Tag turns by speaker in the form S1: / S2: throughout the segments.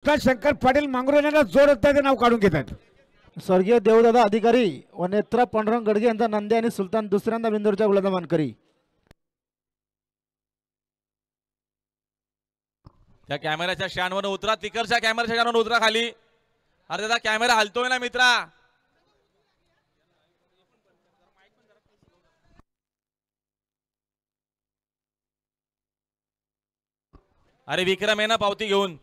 S1: विठ्ठल शंकर पाटील मांगरोळ्याला जोर होतं नाव काढून घेतात.
S2: स्वर्गीय देवदादा अधिकारी व नेत्रा पांडुरंग गडगे यांचा नंदी आणि सुलतान दुसऱ्यांदा बिंदूरच्या गुलाचा मानकरी.
S3: त्या कॅमेऱ्याच्या स्टँडवर उतरा, तिकडच्या कॅमेऱ्याच्या स्टँडवर उतरा खाली. अरे दादा कॅमेरा हलतोय ना मित्रा. अरे विक्रम आहे ना पावती घेऊन.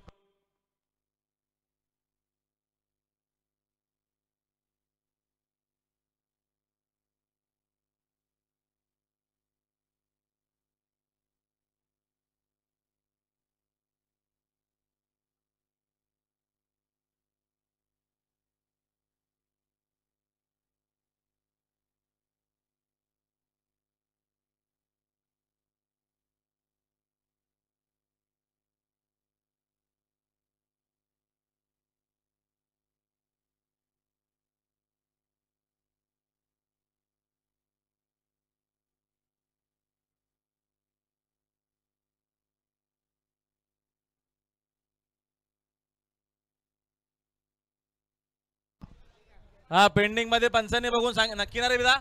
S3: हा पेंडिंग मध्ये पंचाने बघून सांग नक्की ना रे बिदा.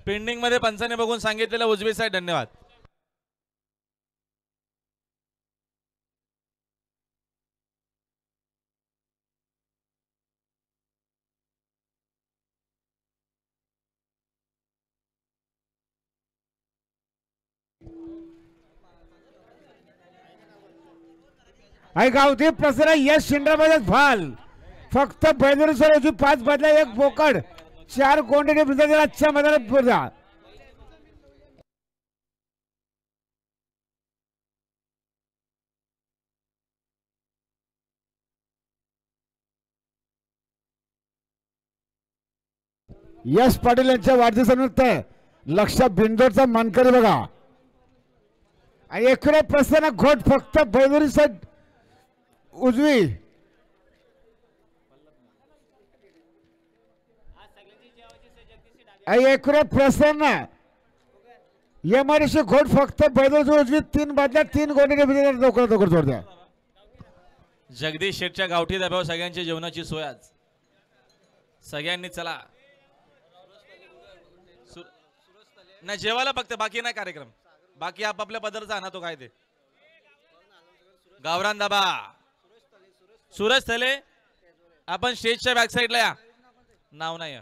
S3: पेंडिंग मध्ये पंचाने बघून सांगितलेलं उजवी साईड. धन्यवाद.
S1: आई गावठी प्रसरा यश शिंद्राबाद फाल फक्त बैदुरी सर 5 बदला 1 बोकड 4 गोंडे बिंदू आजच्या मैदानात पूर्ण. यश पाटील यांच्या वाढदिवसानिमित्त लक्ष बिंदोरचा मानकरी बघा. आणि एकरे प्रसन्न घोट फक्त बैदुरी साईड उजवी. एकरे प्रसन्न एमआरशी घोट फक्त बैदुरी उजवी 3 बदल्या 3 गोंडे लवकर जोड द्या.
S3: जगदीश शेठच्या गावठी धाब्यावर सगळ्यांची जेवणाची सोय आज. सगळ्यांनी चला नाही जेवायला फक्त, बाकी नाही कार्यक्रम. बाकी आपापल्या पदार्थ आणा तो काय ते. गावरान दाबा सूरज थले आपण स्टेजच्या बॅक साईडला या. नाव नाही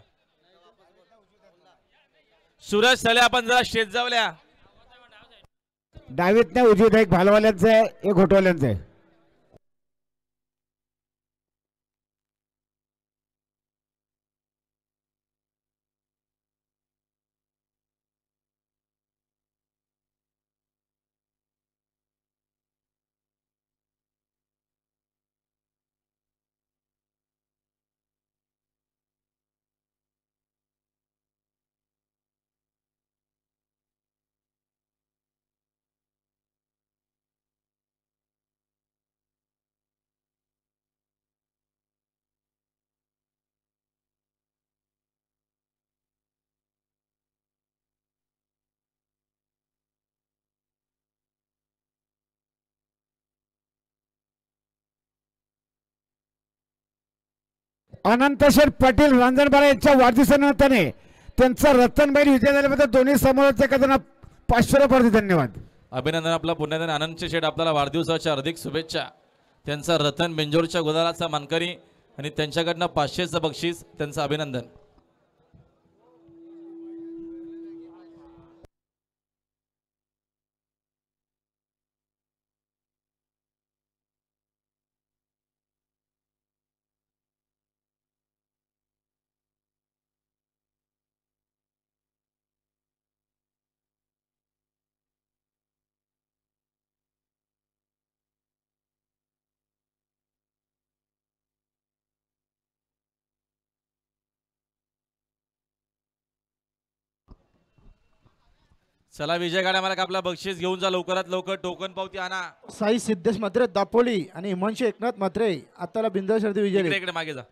S3: सूरज थले आपण जरा स्टेज जावल्या.
S1: डावीत नाही उजवीत एक भालवाल्यांचं आहे एक घोटवाल्यांचं आहे. अनंतशेठ पाटील रांजणबारा यांच्या वाढदिवसानिमित्ताने त्यांचा रतनबाई विजय झाल्याबद्दल दोन्ही समोरच्या एखाद्याला 500 रुपये. धन्यवाद.
S3: अभिनंदन. आपला पुण्यात आनंद शेठ आपल्याला वाढदिवसाच्या हार्दिक शुभेच्छा. त्यांचा रतन बेंजोरच्या गुलालाचा मानकरी आणि त्यांच्याकडनं 500चं बक्षीस. त्यांचं अभिनंदन. चला विजय गाड्या मला आपला बक्षीस घेऊन जा लवकरात लवकर. टोकन पावती आणा.
S2: साई सिद्धेश म्हात्रे दापोली आणि हिमांशू एकनाथ म्हात्रे आताला बिंदू शर्ती विजय.
S3: इकडे मागे जा.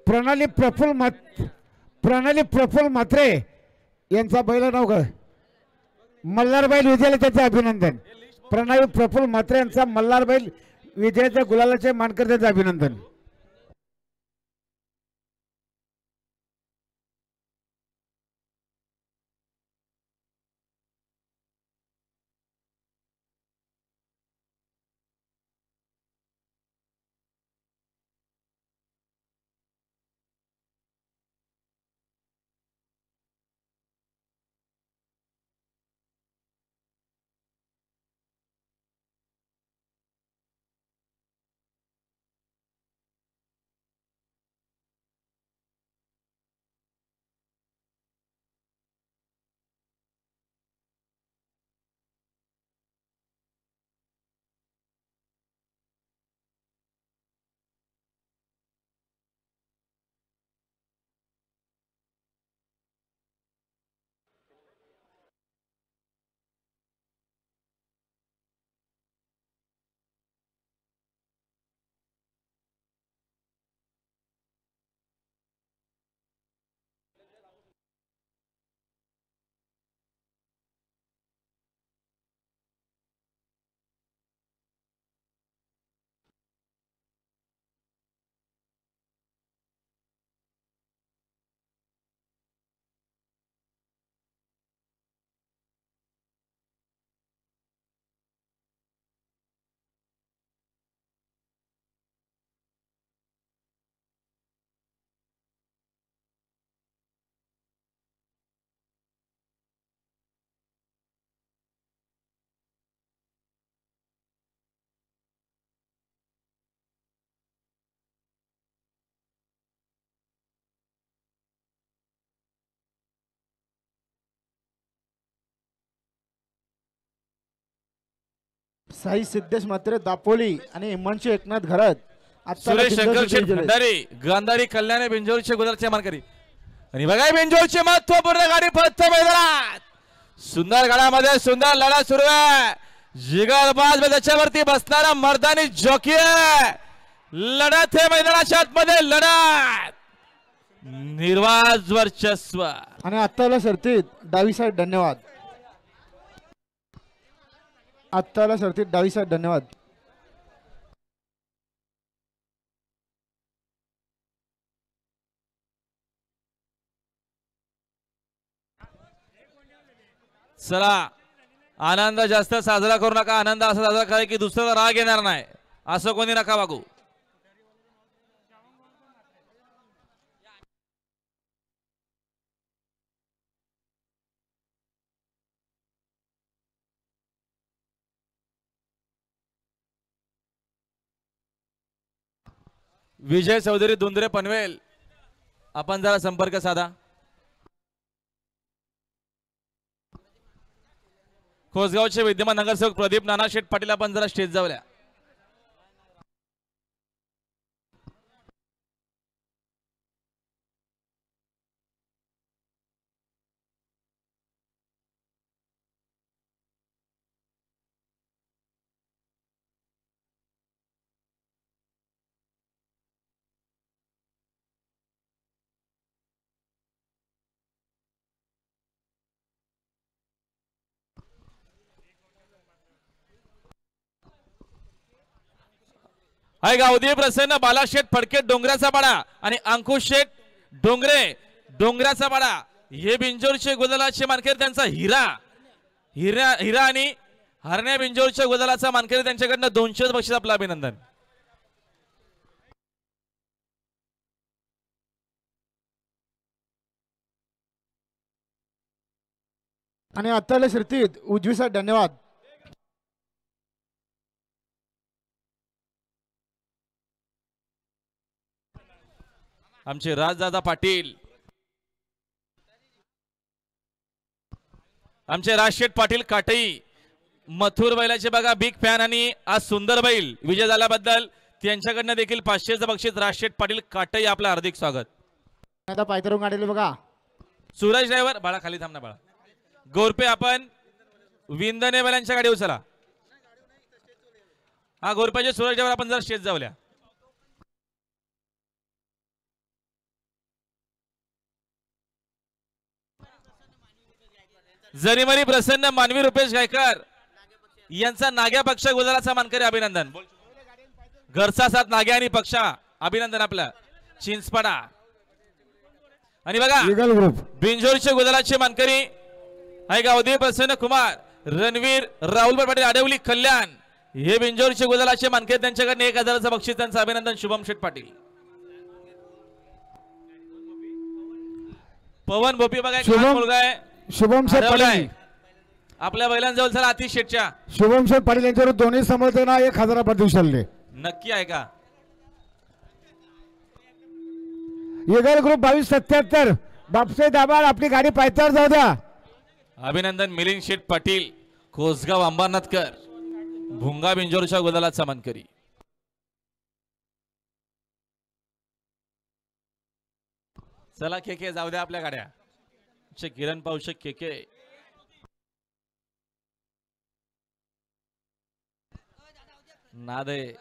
S1: प्रणाली प्रफुल्ल म्हात्रे यांचा बैल नाव काय मल्हार बैल विजयाला त्याचं अभिनंदन. प्रणाली प्रफुल्ल म्हात्रे यांचा मल्हार बैल विजयाच्या गुलालाचे मानकर त्याचं अभिनंदन.
S2: साई सिद्धेश म्हात्रे दापोली आणि हिमांशू एकनाथ घरात
S3: सुरेश शंकर शेठ भंडारी गांधारी कल्याण बिंजोरचे गुलालचे मानकरी. आणि बघा बिंजोरचे महत्वपूर्ण गाडी पळते मैदानात. सुंदर गाड्यामध्ये सुंदर लढा सुरू आहे. जिगरबाज त्याच्यावरती बसणारा मर्दानी जॉकी आहे. लढत आहे मैदानाच्या आतमध्ये लढत निर्वाज वर्चस्व.
S2: आणि आत्ताला सरतीत डावी साईड धन्यवाद. आत्ताला सरतीत डावी साईड धन्यवाद.
S3: चला आनंद जास्त साजरा करू नका. आनंद असा साजरा करा की दुसऱ्याला राग येणार नाही. असं कोणी नका वागू. विजय चौधरी दुंदरे पनवेल आपण जरा संपर्क साधा. कोसगावचे विद्यमान नगरसेवक प्रदीप नाना शेठ पाटील आपण जरा स्टेज जावल्या. हाय गावदेव प्रसन्न बालाशेठ फडके डोंगराचा पाडा आणि अंकुश शेठ डोंगरे डोंगराचा पाडा हे बिंजोरचे गुलालाचे मानकरी. त्यांचा हिरा आणि हरण्या बिंजोरच्या गुलालाचा मानकरी. त्यांच्याकडनं 200 बक्षीस. आपलं अभिनंदन.
S2: आणि आत्ताला सरतीत उजवी साईड धन्यवाद.
S3: आमचे राजदादा पाटील आमचे राजशेठ पाटील काटई मथुर बैलाचे बघा बिग फॅन. आणि आज सुंदर बैल विजय झाल्याबद्दल त्यांच्याकडनं देखील 500चं बक्षीस. राजशेठ पाटील काटई आपलं हार्दिक स्वागत.
S2: आता पायतरून गाडीले बघा
S3: सूरज ड्रायव्हर बाळा खाली थांब ना बाळा. गोरपे आपण विंदने बैलांच्या गाडी उचला. हा गोरप्याचे सूरज ड्रायव्हर आपण जरा स्टेज जाऊल्या. जरीमरी प्रसन्न मानवी रुपेश गायकर यांचा नाग्या पक्ष गुलालाचा मानकरी अभिनंदन. घरचा साथ नाग्या आणि पक्षा अभिनंदन आपलं चिंचपाडा. आणि बघा
S1: ईगल ग्रुप
S3: बिंजोरचे गुलालाचे मानकरी आहे गावदेव प्रसन्न कुमार रणवीर राहुल पाटील आडवली कल्याण हे बिंजोरचे गुलालाचे मानकरी. त्यांच्याकडे 1000चं बक्षीस. त्यांचं अभिनंदन. शुभम शेठ पाटील. पवन भोपी बघा एक लहान
S1: शुभम-
S3: मुलगा आहे.
S1: शुभम शेठ
S3: हरवलाय.
S1: पाटील
S3: आपल्या बैलांजवळ झाला आतिश शेठच्या.
S1: शुभम शेठ पाटील यांच्यावर दोन्ही समर्थना 1000 प्रतिशतले.
S3: नक्की आहे का?
S1: ईगल ग्रुप 2277 बापसे दाबाड आपली गाडी पायथ्यावर जाऊ द्या.
S3: अभिनंदन मिलिंद शेठ पाटील कोसगाव अंबरनाथकर भुंगा बिंजोरच्या गुलालाचा मानकरी. चला केके जाऊ द्या आपल्या गाड्या. किरण पावशे केके नादे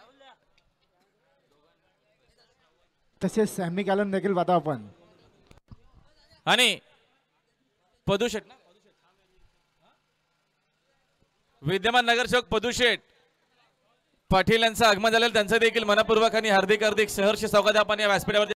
S2: तसेच सॅमी कॅलन देखील पाहतो आपण.
S3: आणि पदुशेठ विद्यमान नगरसेवक पदुशेठ पाटील यांचं आगमन झालेलं त्यांचं देखील मनपूर्वक आणि हार्दिक सहर्ष स्वागत आपण या व्यासपीठावर